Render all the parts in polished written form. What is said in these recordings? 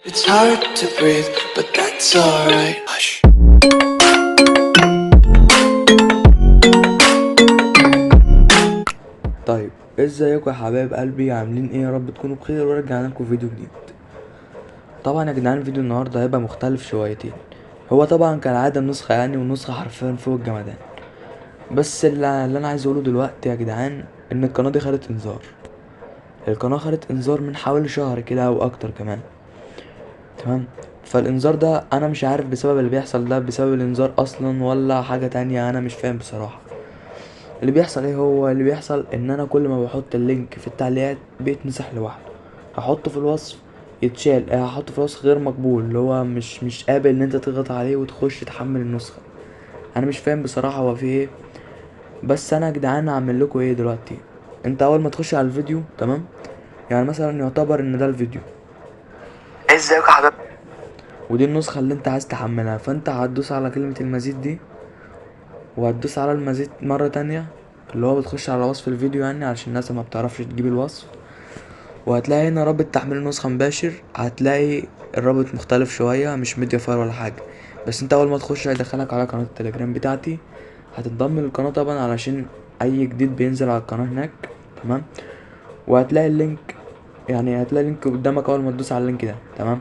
It's hard to breathe, but that's alright. Hush. طيب، ازيكم يا حبايب قلبي؟ عاملين ايه؟ يا رب تكونوا بخير ورجعنا لكم فيديو جديد. طبعا يا جدعان فيديو النهارده هيبقى مختلف شويتين. هو طبعا كالعاده النسخه والنسخه حرفيا فوق الجمدان. بس اللي انا عايز اقوله دلوقتي يا جدعان ان القناه دي خدت انذار. القناه خدت انذار من حوالي شهر كده او اكتر كمان. تمام. فالانذار ده انا مش عارف بسبب اللي بيحصل ده بسبب الانذار اصلا ولا حاجه تانية، انا مش فاهم بصراحه. اللي بيحصل ايه؟ هو اللي بيحصل ان انا كل ما بحط اللينك في التعليقات بيتمسح لوحده. هحطه في الوصف يتشال، هحطه في الوصف غير مقبول، اللي هو مش قابل ان انت تضغط عليه وتخش تحمل النسخه. انا مش فاهم بصراحه هو في ايه. بس انا يا جدعان هعمل لكم ايه دلوقتي. انت اول ما تخش على الفيديو، تمام، يعني مثلا يعتبر ان ده الفيديو، ازيك يا حبايب. ودي النسخه اللي انت عايز تحملها، فانت هتدوس على كلمه المزيد دي وهتدوس على المزيد مره تانية، اللي هو بتخش على وصف الفيديو يعني علشان الناس ما بتعرفش تجيب الوصف. وهتلاقي هنا رابط تحميل نسخة مباشر. هتلاقي الرابط مختلف شوية، مش ميديا فاير ولا حاجة. بس انت اول ما تخش هيدخلك على قناة التليجرام بتاعتي. هتنضم للقناة طبعا علشان اي جديد بينزل على القناة هناك. تمام. وهتلاقي اللينك، يعني هتلاقي اللينك قدامك اول ما تدوس على اللينك ده. تمام.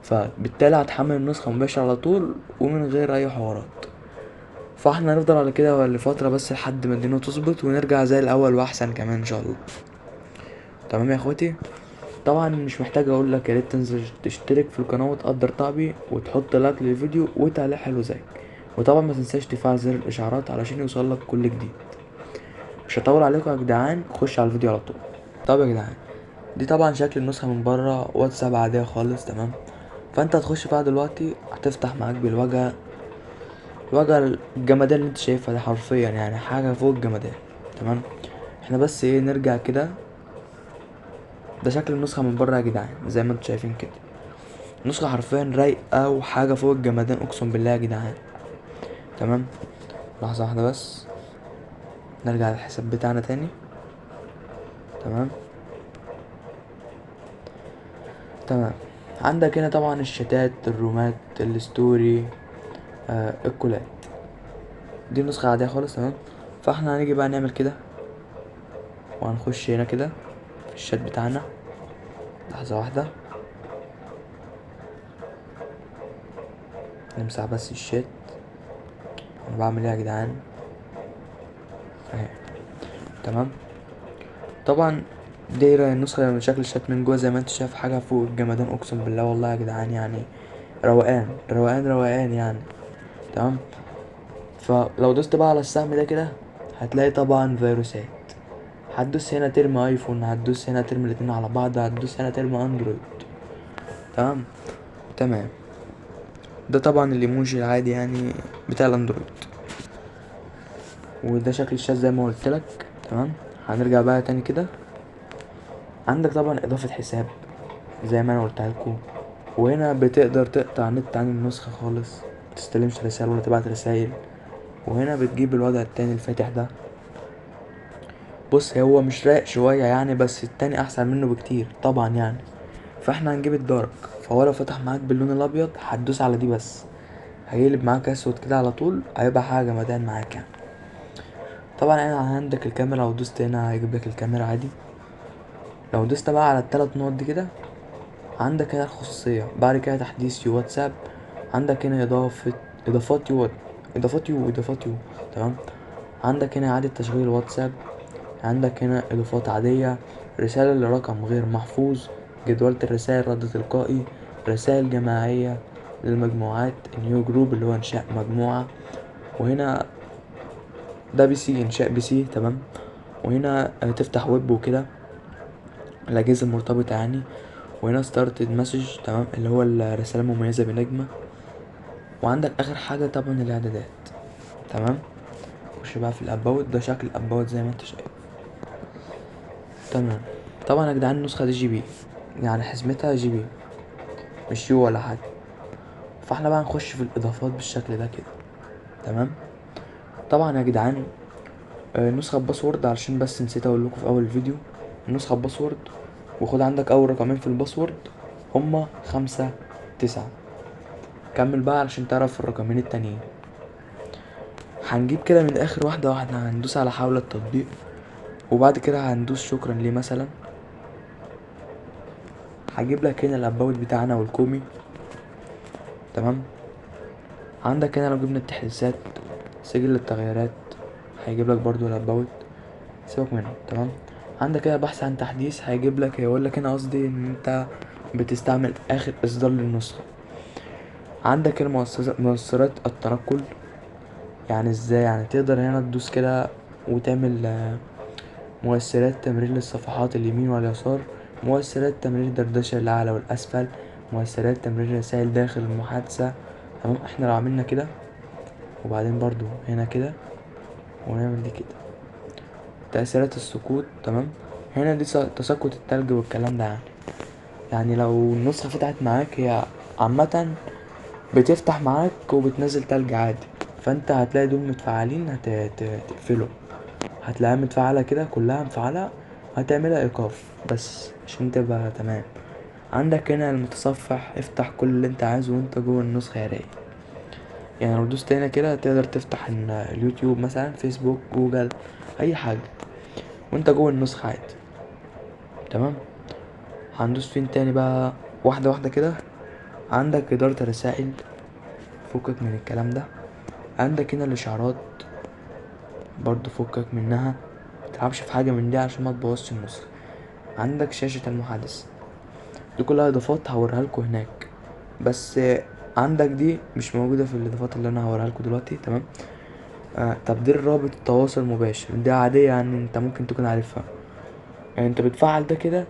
فبالتالي هتحمل النسخة مباشر على طول ومن غير اي حوارات. فاحنا هنفضل على كده لفترة بس لحد ما الدنيا تظبط ونرجع زي الاول واحسن كمان ان شاء الله. تمام يا اخواتي. طبعا مش محتاج اقول لك يا ريت تنزل تشترك في القناه وتقدر تعبي وتحط لايك للفيديو وتعليق حلو زيك. وطبعا ما تنساش تفعل زر الاشعارات علشان يوصلك كل جديد. مش هطول عليكم يا جدعان، خش على الفيديو على طول. طب يا جدعان، دي طبعا شكل النسخه من بره واتساب عاديه خالص. تمام. فانت هتخش بقى دلوقتي هتفتح معاك بالواجهه، الواجهه الجمدان اللي انت شايفها دي حرفيا يعني حاجه فوق الجمدان. تمام. احنا بس ايه نرجع كده. ده شكل النسخه من بره يا جدعان زي ما انتم شايفين كده. نسخة حرفيا رايقة وحاجة فوق الجمدان اقسم بالله يا جدعان. تمام. لحظة واحدة بس، نرجع للحساب بتاعنا تاني. تمام. تمام. عندك هنا طبعا الشتات، الرومات، الستوري، الكولات. دي نسخة عادية خالص. تمام. فاحنا هنيجي بقى نعمل كده وهنخش هنا كده في الشات بتاعنا. لحظة واحدة، نمسح بس الشات. انا بعمل ايه يا جدعان؟ اهي. تمام. طبعا دايرة النسخة من شكل الشات من جوه زي ما انت شايف حاجة فوق الجمدان اقسم بالله والله يا جدعان يعني روقان روقان روقان يعني. تمام. فلو دوست بقى على السهم ده كده هتلاقي طبعا فيروسات. هتدوس هنا ترم ايفون، هتدوس هنا ترم الاتنين على بعض، هتدوس هنا ترم اندرويد. تمام. تمام. ده طبعا الايموجي العادي يعني بتاع الاندرويد. وده شكل الشات زي ما قلت لك. تمام. هنرجع بقى تاني كده. عندك طبعا اضافة حساب زي ما انا قلتها لكم. وهنا بتقدر تقطع نت عن النسخة خالص، متستلمش رسائل ولا تبعت رسائل. وهنا بتجيب الوضع التاني الفاتح ده. بص هو مش رايق شوية يعني بس التاني احسن منه بكتير طبعا يعني. فاحنا هنجيب الدارك. فهو لو فتح معاك باللون الابيض هتدوس على دي بس، هيقلب معاك اسود كده على طول، هيبقى حاجة جمدان معاك يعني. طبعا هنا عندك الكاميرا، لو دوست هنا هيجيب لك الكاميرا عادي. لو دوست بقى على التلات نقط دي كده عندك هنا الخصوصية، بعد كده تحديث يو واتساب. عندك هنا اضافات يو، اضافات يو. تمام. عندك هنا اعادة تشغيل واتساب. عندك هنا اضافات عادية، رسالة لرقم غير محفوظ، جدولة الرسائل رد تلقائي، رسائل جماعية للمجموعات، نيو جروب اللي هو انشاء مجموعة. وهنا ده بي سي، انشاء بي سي. تمام. وهنا تفتح ويب وكده، الاجهزة المرتبطة يعني. وهنا ستارت مسج، تمام، اللي هو الرسالة المميزة بنجمة. وعندك اخر حاجة طبعا الاعدادات. تمام. خش بقى في الاباوت، ده شكل الاباوت زي ما انت شايف. تمام. طبعا يا جدعان النسخة دي جي بي، يعني حزمتها جي بي مش يو ولا حاجة. فاحنا بقى نخش في الاضافات بالشكل ده كده. تمام. طبعا يا جدعان نسخة باسورد علشان بس نسيت اقول لكم في اول الفيديو. النسخة باسورد، وخد عندك اول رقمين في الباسورد هما 5 9. كمل بقى علشان تعرف الرقمين التانيين. هنجيب كده من الاخر واحدة واحدة، هندوس على حول التطبيق، وبعد كده هندوس شكرا ليه مثلا. هجيب لك هنا الاباوت بتاعنا والكومي. تمام. عندك هنا لو جبنا التحديثات، سجل التغييرات، هيجيب لك برضو الاباوت، سيبك منه. تمام. عندك هنا بحث عن تحديث، هيجيب لك، هيقول لك هنا قصدي ان انت بتستعمل اخر اصدار للنسخة. عندك هنا مؤثرات التنقل، يعني ازاي؟ يعني تقدر هنا تدوس كده وتعمل مؤثرات تمرير للصفحات اليمين واليسار، مؤثرات تمرير دردشة الأعلى والأسفل، مؤثرات تمرير رسائل داخل المحادثة. تمام. احنا لو عملنا كده وبعدين برضو هنا كده ونعمل دي كده، تأثيرات السقوط. تمام. هنا دي تساقط التلج والكلام ده. يعني لو النسخة فتحت معاك، هي عامة بتفتح معاك وبتنزل تلج عادي، فانت هتلاقي دول متفعلين هتقفله، هتلاقيها متفعلة كده كلها مفعلة، هتعملها ايقاف بس عشان تبقى تمام. عندك هنا المتصفح، افتح كل اللي انت عايزه وانت جوه النسخة يا رايق. يعني لو دوست هنا كده تقدر تفتح اليوتيوب مثلا، فيسبوك، جوجل، اي حاجة وانت جوه النسخة عادي. تمام. هندوس فين تاني بقى، واحدة واحدة كده. عندك إدارة الرسائل، فكك من الكلام ده. عندك هنا الإشعارات، برضو فكك منها، متلعبش في حاجة من دي عشان ما تبوظش النسخة. عندك شاشة المحادث، دي كلها إضافات هوريها لكم هناك، بس عندك دي مش موجودة في الإضافات اللي أنا هوريها لكم دلوقتي. تمام. تبديل رابط التواصل مباشر، دي عادية يعني انت ممكن تكون عارفها. يعني انت بتفعل ده كده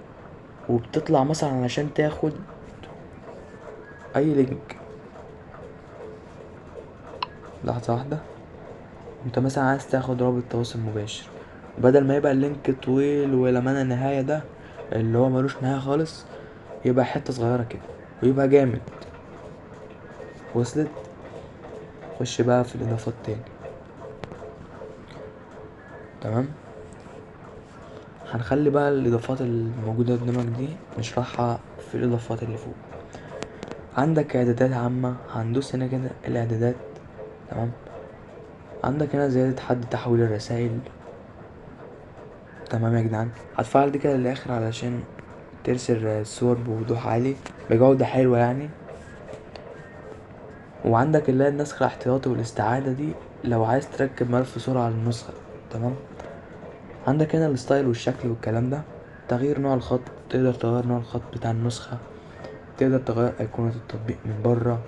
وبتطلع مثلا علشان تاخد أي لينك. لحظة واحدة. انت مثلا عايز تاخد رابط تواصل مباشر، بدل ما يبقى اللينك طويل ولا معنى نهاية ده اللي هو ملوش نهاية خالص، يبقى حتة صغيرة كده ويبقى جامد. وصلت؟ خش بقى في الإضافات تاني. تمام. هنخلي بقى الإضافات الموجودة قدامك دي نشرحها في الإضافات اللي فوق. عندك إعدادات عامة، هندوس هنا كده الإعدادات. تمام. عندك هنا زيادة حد تحويل الرسائل. تمام يا جدعان. هتفعل دي كده للآخر علشان ترسل الصور بوضوح عالي بجودة حلوة يعني. وعندك اللي هي النسخ الاحتياطي والاستعادة، دي لو عايز تركب ملف صورة على النسخة. تمام. عندك هنا الستايل والشكل والكلام ده، تغيير نوع الخط، تقدر تغير نوع الخط بتاع النسخة، تقدر تغير أيقونة التطبيق من بره،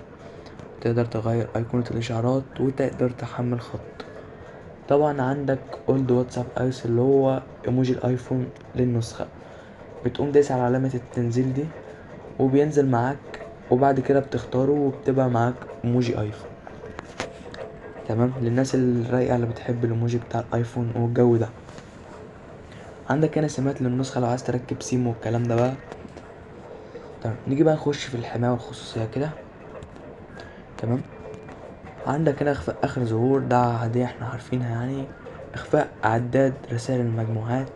تقدر تغير أيقونة الإشعارات، وتقدر تحمل خط. طبعا عندك اولد واتساب ايس اللي هو ايموجي الايفون للنسخة، بتقوم دايس على علامة التنزيل دي وبينزل معاك، وبعد كده بتختاره وبتبقى معاك ايموجي ايفون. تمام. للناس الرايقة اللي بتحب الايموجي بتاع الايفون والجو ده. عندك هنا سمات للنسخة لو عايز تركب سيم والكلام ده بقى. تمام. نيجي بقى نخش في الحماية والخصوصية كده. تمام. عندك هنا اخفاء اخر ظهور، ده عادية احنا عارفينها يعني. اخفاء اعداد رسائل المجموعات،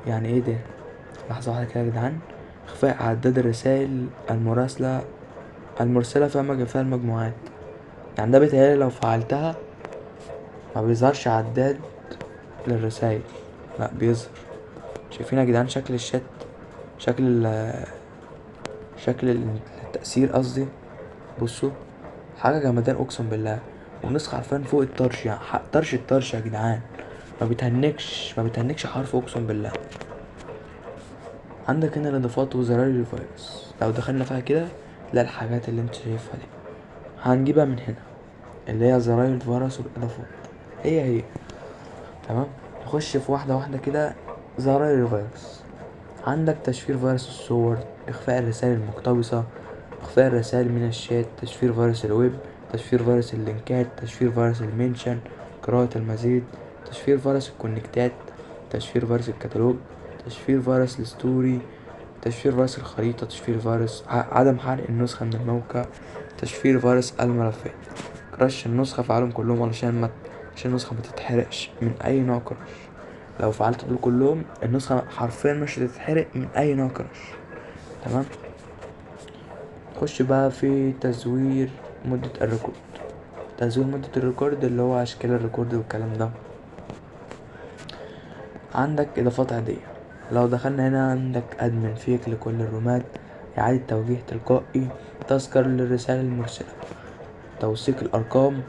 يعني ايه ده؟ لحظة واحدة كده يا جدعان. اخفاء اعداد الرسائل المرسلة فيها المجموعات، يعني ده بيتهيألي لو فعلتها ما بيظهرش عداد للرسائل، لا بيظهر. شايفين يا جدعان شكل الشات، شكل شكل التأثير قصدي. بصوا، حاجة جمدان اقسم بالله. ونسخة عارفين فوق الطرش، يعني طرش الطرش يا جدعان، ما بتهنكش حرف اقسم بالله. عندك هنا الاضافات وزرار الفيروس، لو دخلنا فيها كده تلاقي الحاجات اللي انت شايفها دي هنجيبها من هنا، اللي هي زراير الفيروس والاضافات، هي. تمام. نخش في واحدة واحدة كده. زراير الفيروس، عندك تشفير فيروس الصور، اخفاء الرسائل المقتبسة، اخفاء الرسائل من الشات، تشفير فيروس الويب، تشفير فيروس اللينكات، تشفير فيروس المنشن، قراءة المزيد، تشفير فيروس الكونكتات، تشفير فيروس الكتالوج، تشفير فيروس الستوري، تشفير فيروس الخريطة، تشفير فيروس عدم حرق النسخة من الموقع، تشفير فيروس الملفات. كراش النسخة فعلهم كلهم عشان النسخة متتحرقش من أي نوع كراش. لو فعلت دول كلهم النسخة حرفيا مش هتتحرق من أي نوع كراش. تمام. خش بقى في تزوير مدة الريكورد. تزوير مدة الريكورد اللي هو اشكال الريكورد والكلام ده. عندك اضافات عادية. لو دخلنا هنا عندك ادمن فيك لكل الرومات، اعادة توجيه تلقائي، تذكر للرسالة المرسلة، توثيق الارقام،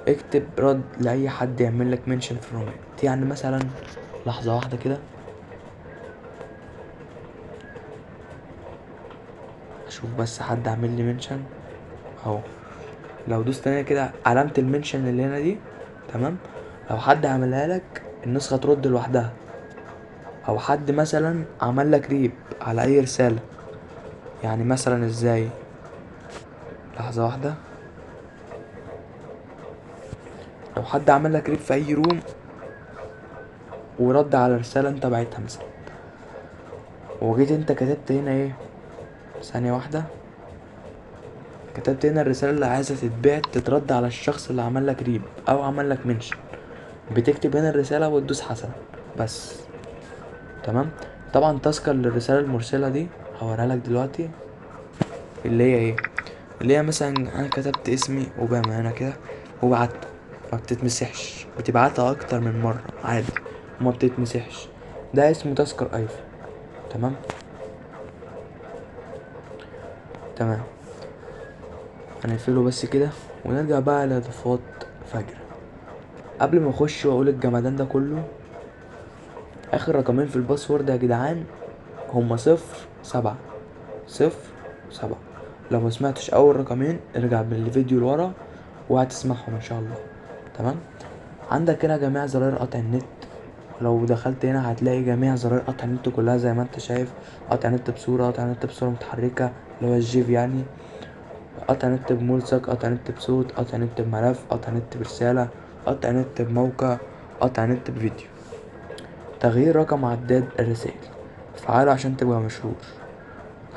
اكتب رد لاي حد يعمل لك منشن في الرومات. يعني مثلا لحظة واحدة كده اشوف بس حد عامل لي منشن اهو. لو دوست هنا كده علامة المنشن اللي هنا دي، تمام، لو حد عملها لك النسخة ترد لوحدها، او حد مثلا عمل لك ريب على اي رسالة. يعني مثلا ازاي؟ لحظة واحدة. لو حد عمل لك ريب في اي روم ورد على رسالة انت بعتها مثلا، وجيت انت كتبت هنا ايه، ثانية واحدة، كتبت هنا الرسالة اللي عايزة تتبعت تترد على الشخص اللي عمل لك ريب او عمل لك منشن، بتكتب هنا الرسالة وتدوس حسن بس. تمام. طبعا تذكر للرسالة المرسلة دي هوريها لك دلوقتي، اللي هي ايه، اللي هي مثلا انا كتبت اسمي اوباما هنا كده وبعت، ما بتتمسحش، بتبعتها اكتر من مرة عادي وما بتتمسحش. ده اسمه تذكر ايفون. تمام. تمام. هنقفله بس كده ونرجع بقى لاضافات فجرة. قبل ما اخش واقول الجمدان ده كله، اخر رقمين في الباسورد يا جدعان هما 07 07. لو ما سمعتش اول رقمين ارجع بالفيديو لورا وهتسمعهم ان شاء الله. تمام. عندك هنا جميع زراير قطع النت. لو دخلت هنا هتلاقي جميع زراير قطع النت كلها زي ما انت شايف. قطع نت بصورة، قطع نت بصورة متحركة اللي هو الجيف يعني، قطع نت بملصق، قطع نت بصوت، قطع نت بملف، قطع نت برسالة، قطع نت بموقع، قطع نت بفيديو. تغيير رقم عداد الرسائل، فعله عشان تبقى مشهور.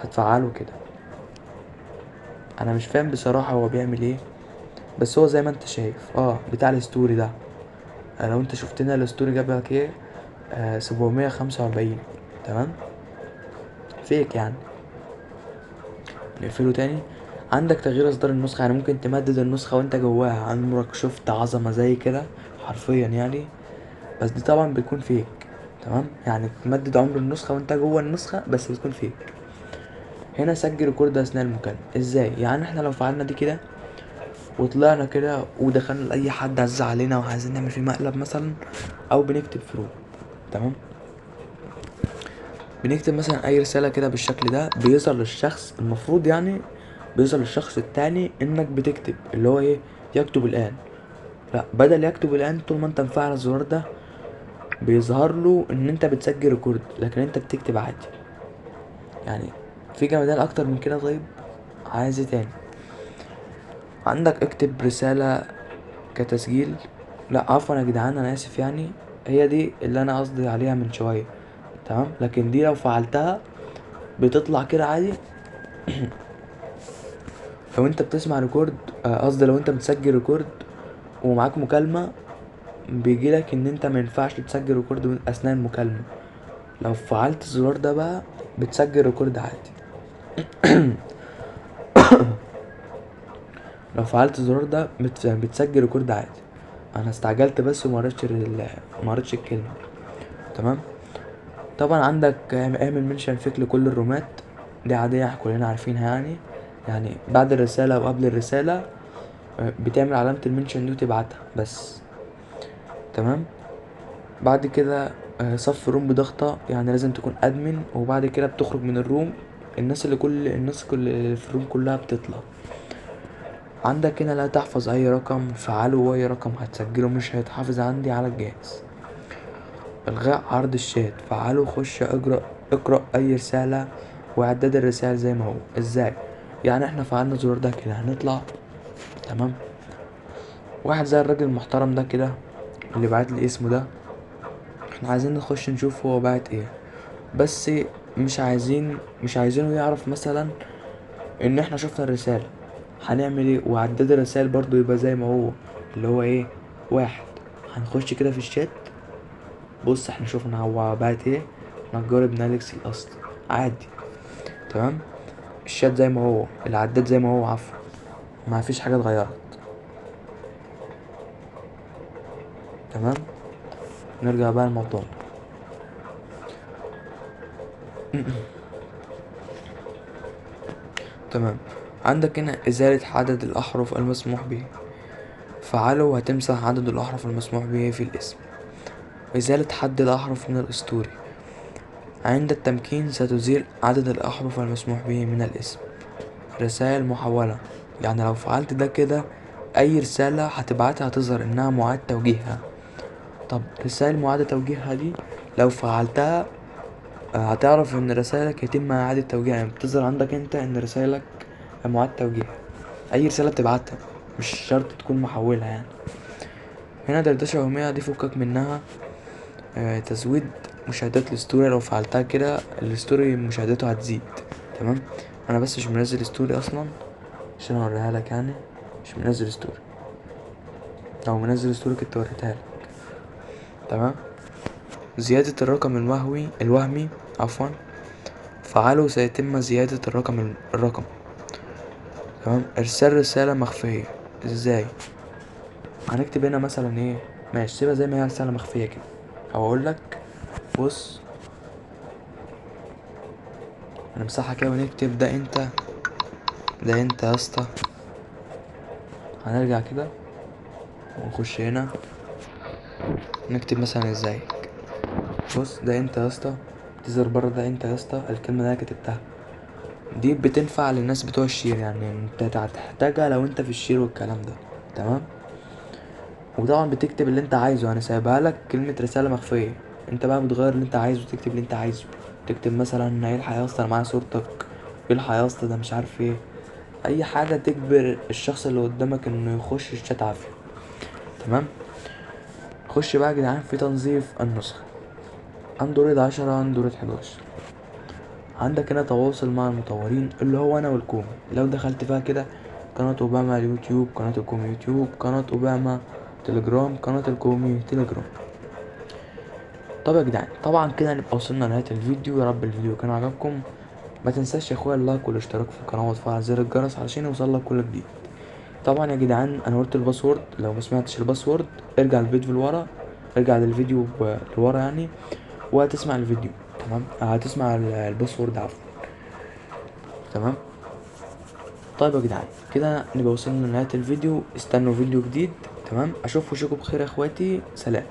هتفعله كده. انا مش فاهم بصراحة هو بيعمل ايه، بس هو زي ما انت شايف بتاع الستوري ده. لو انت شفتنا الستوري جابلك ايه، 745. تمام. فيك يعني. نقفله تاني. عندك تغيير اصدار النسخة، يعني ممكن تمدد النسخة وانت جواها. عمرك شفت عظمة زي كده حرفيا يعني؟ بس دي طبعا بيكون فيك. تمام. يعني تمدد عمر النسخة وانت جوه النسخة بس بتكون فيك. هنا سجل ريكورد اثناء المكالمة. ازاي؟ يعني احنا لو فعلنا دي كده وطلعنا كده ودخلنا لاي حد عزيز علينا وعايزين نعمل فيه مقلب مثلا، او بنكتب فروق. تمام. بنكتب مثلا اي رسالة كده بالشكل ده، بيظهر للشخص المفروض يعني بيظهر للشخص التاني انك بتكتب اللي هو ايه، يكتب الان. لا، بدل يكتب الان طول ما انت مفعل الزرار ده بيظهر له ان انت بتسجل ريكورد لكن انت بتكتب عادي. يعني في جمدان اكتر من كده. طيب عايز إيه تاني؟ عندك اكتب رسالة كتسجيل. لا عفوا يا جدعان انا اسف يعني، هي دي اللي انا قصدي عليها من شوية. تمام. لكن دي لو فعلتها بتطلع كده عادي. لو انت بتسمع ريكورد، قصدي لو انت بتسجل ريكورد ومعاك مكالمة، بيجيلك ان انت مينفعش تسجل ريكورد من اثناء المكالمة. لو فعلت الزرار ده بقى بتسجل ريكورد عادي. لو فعلت الزرار ده بتسجل ريكورد عادي. انا استعجلت بس ومقريتش الكلمة. تمام. طبعا عندك اعمل منشن فيك لكل الرومات. دي عادية كلنا عارفينها يعني. يعني بعد الرسالة وقبل الرسالة بتعمل علامة المنشن دي وتبعتها بس. تمام. بعد كده صف روم بضغطة، يعني لازم تكون ادمن، وبعد كده بتخرج من الروم. الناس اللي في الروم كلها بتطلع. عندك هنا لا تحفظ اي رقم، فعله واي رقم هتسجله مش هيتحافظ عندي على الجهاز. الغاء عرض الشات، فعله خش اقرأ اي رسالة واعداد الرسائل زي ما هو. ازاي؟ يعني احنا فعلنا الزرار ده كده هنطلع. تمام. واحد زي الراجل المحترم ده كده اللي بعت لي اسمه ده، احنا عايزين نخش نشوف هو بعت ايه، بس مش عايزينه يعرف مثلا ان احنا شفنا الرسالة. هنعمل ايه؟ وعداد الرسائل برضو يبقى زي ما هو، اللي هو ايه، واحد. هنخش كده في الشات. بص احنا شوفنا هو بعت ايه، نجار ابن اليكس الاصل عادي. تمام. الشات زي ما هو، العداد زي ما هو، عفوا، ما فيش حاجة اتغيرت. تمام، نرجع بقى للموضوع. تمام، عندك هنا إزالة عدد الأحرف المسموح به. فعله هتمسح عدد الأحرف المسموح به في الاسم. إزالة حد الأحرف من الأسطوري. عند التمكين ستزيل عدد الأحرف المسموح به من الاسم. رسائل محولة، يعني لو فعلت ده كده أي رسالة هتبعتها هتظهر إنها معاد توجيهها. طب رسائل معادة توجيهها دي لو فعلتها هتعرف إن رسائلك يتم إعادة توجيهها، يعني بتظهر عندك أنت إن رسائلك معاد توجيهها. أي رسالة بتبعتها مش شرط تكون محولها يعني. هنا دردشة يومية دي فكك منها. تزويد مشاهدات الستوري، لو فعلتها كده الستوري مشاهدته هتزيد. تمام، انا بس مش منزل ستوري اصلا عشان اوريها لك، يعني مش منزل ستوري. لو منزل ستوري كنت وريتها لك. تمام، زيادة الرقم الوهمي عفوا. فعله سيتم زيادة الرقم. تمام، ارسال رسالة مخفية. ازاي؟ هنكتب هنا مثلا ايه، ماشي سيبها زي ما هي رسالة مخفية كده، او اقول لك بص هنمسحها كده ونكتب ده انت يا اسطى. هنرجع كده ونخش هنا نكتب مثلا ازيك. بص ده انت يا اسطى، تظهر بره ده انت يا اسطى. الكلمه اللي انا كتبتها دي بتنفع للناس بتوع الشير، يعني انت هتحتاجها لو انت في الشير والكلام ده. تمام، وطبعا بتكتب اللي انت عايزه. انا سايبها لك كلمه رساله مخفيه، انت بقى بتغير اللي انت عايزه، تكتب اللي انت عايزه. تكتب مثلا ايه الحقيقه يا اسطى انا معايا صورتك، ايه الحقيقه يا اسطى ده مش عارف ايه، اي حاجه تجبر الشخص اللي قدامك انه يخش الشات عافيه. تمام، خش بقى يا جدعان في تنظيف النسخ. اندرويد 10 اندرويد 11. عندك هنا تواصل مع المطورين اللي هو انا والكومي. لو دخلت فيها كده قناة اوباما اليوتيوب، قناة الكومي يوتيوب، قناة اوباما تليجرام، قناة الكومي تليجرام. طب يا جدعان طبعا كده نبقى وصلنا لنهاية الفيديو. يا رب الفيديو كان عجبكم. ما تنساش يا اخويا اللايك والاشتراك في القناة وتفعل زر الجرس علشان يوصلك كل جديد. طبعا يا جدعان انا قلت الباسورد، لو ما سمعتش الباسورد ارجع الفيديو لورا، ارجع للفيديو لورا يعني، وهتسمع الفيديو. تمام، هتسمع الباسورد عفوا. تمام، طيب يا جدعان كده نبقى وصلنا لنهاية الفيديو. استنوا فيديو جديد. تمام، اشوفكم بخير يا اخواتي، سلام.